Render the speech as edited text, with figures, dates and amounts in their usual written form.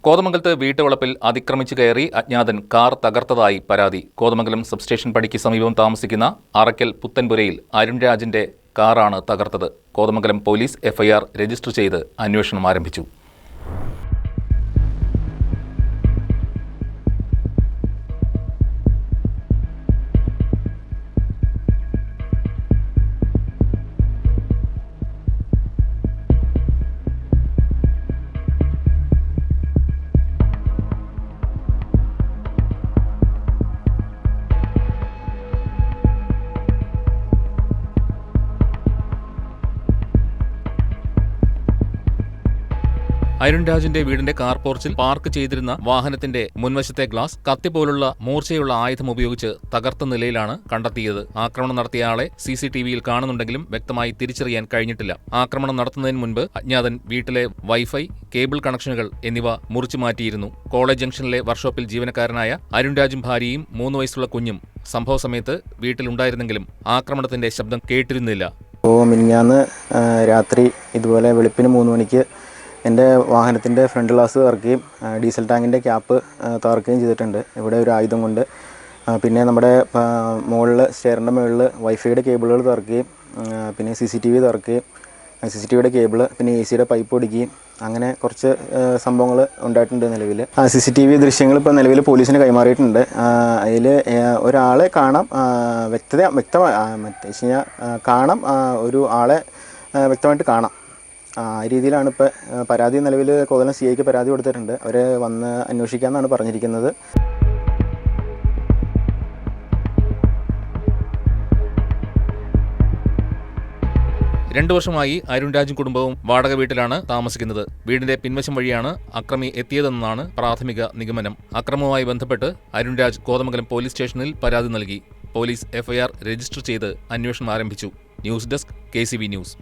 കോതമംഗലത്ത് വീട്ടുവളപ്പിൽ അതിക്രമിച്ചു കയറി അജ്ഞാതൻ കാർ തകർത്തതായി പരാതി. കോതമംഗലം സബ്സ്റ്റേഷൻ പടിക്ക് സമീപം താമസിക്കുന്ന അറയ്ക്കൽ പുത്തൻപുരയിൽ അരുൺ രാജിന്റെ കാറാണ് തകർത്തത്. കോതമംഗലം പോലീസ് എഫ്ഐആർ രജിസ്റ്റർ ചെയ്ത് അന്വേഷണം ആരംഭിച്ചു. അരുൺ രാജിന്റെ വീടിന്റെ കാർ പോർച്ചിൽ പാർക്ക് ചെയ്തിരുന്ന വാഹനത്തിന്റെ മുൻവശത്തെ ഗ്ലാസ് കത്തിപോലുള്ള മൂർച്ചയുള്ള ആയുധം ഉപയോഗിച്ച് തകർത്ത നിലയിലാണ് കണ്ടെത്തിയത്. ആക്രമണം നടത്തിയ ആളെ CCTVയിൽ കാണുന്നുണ്ടെങ്കിലും വ്യക്തമായി തിരിച്ചറിയാൻ കഴിഞ്ഞിട്ടില്ല. ആക്രമണം നടത്തുന്നതിന് മുൻപ് അജ്ഞാതൻ വീട്ടിലെ വൈഫൈ, കേബിൾ കണക്ഷനുകൾ എന്നിവ മുറിച്ചു മാറ്റിയിരുന്നു. കോളേജ് ജംഗ്ഷനിലെ വർക്ക്ഷോപ്പിൽ ജീവനക്കാരനായ അരുൺ രാജും ഭാര്യയും 3 വയസ്സുള്ള കുഞ്ഞും സംഭവ സമയത്ത് വീട്ടിലുണ്ടായിരുന്നെങ്കിലും ആക്രമണത്തിന്റെ ശബ്ദം കേട്ടിരുന്നില്ല. മിനിഞ്ഞാന്ന് രാത്രി ഇതുപോലെ വെളുപ്പിന് 3 മണിക്ക് എൻ്റെ വാഹനത്തിൻ്റെ ഫ്രണ്ട് ഗ്ലാസ് തകർക്കുകയും ഡീസൽ ടാങ്കിൻ്റെ ക്യാപ്പ് തകർക്കുകയും ചെയ്തിട്ടുണ്ട്. ഇവിടെ ഒരു ആയുധം കൊണ്ട്. പിന്നെ നമ്മുടെ മുകളിൽ സ്റ്റെയറിൻ്റെ മുകളിൽ വൈഫൈയുടെ കേബിളുകൾ തകർക്കുകയും പിന്നെ CCTV തകർക്കുകയും CCTVയുടെ കേബിൾ പിന്നെ AC പൈപ്പ് ഒടിക്കുകയും അങ്ങനെ കുറച്ച് സംഭവങ്ങൾ ഉണ്ടായിട്ടുണ്ട്. നിലവിൽ CCTV ദൃശ്യങ്ങൾ ഇപ്പോൾ നിലവിൽ പോലീസിന് കൈമാറിയിട്ടുണ്ട്. അതിൽ ഒരാളെ കാണാം, കാണാം, ഒരു ആളെ വ്യക്തമായിട്ട് കാണാം. ആ രീതിയിലാണ് ഇപ്പോൾ പരാതി. നിലവിൽ കോതമംഗലം CIക്ക് പരാതി കൊടുത്തിട്ടുണ്ട്. അവർ വന്ന് അന്വേഷിക്കാമെന്നാണ് പറഞ്ഞിരിക്കുന്നത്. രണ്ടു വർഷമായി അരുൺ രാജും കുടുംബവും വാടക വീട്ടിലാണ് താമസിക്കുന്നത്. വീടിന്റെ പിൻവശം വഴിയാണ് അക്രമി എത്തിയതെന്നാണ് പ്രാഥമിക നിഗമനം. അക്രമവുമായി ബന്ധപ്പെട്ട് അരുൺ രാജ് കോതമംഗലം പോലീസ് സ്റ്റേഷനിൽ പരാതി നൽകി. പോലീസ് FIR രജിസ്റ്റർ ചെയ്ത് അന്വേഷണം ആരംഭിച്ചു. News desk KCB news.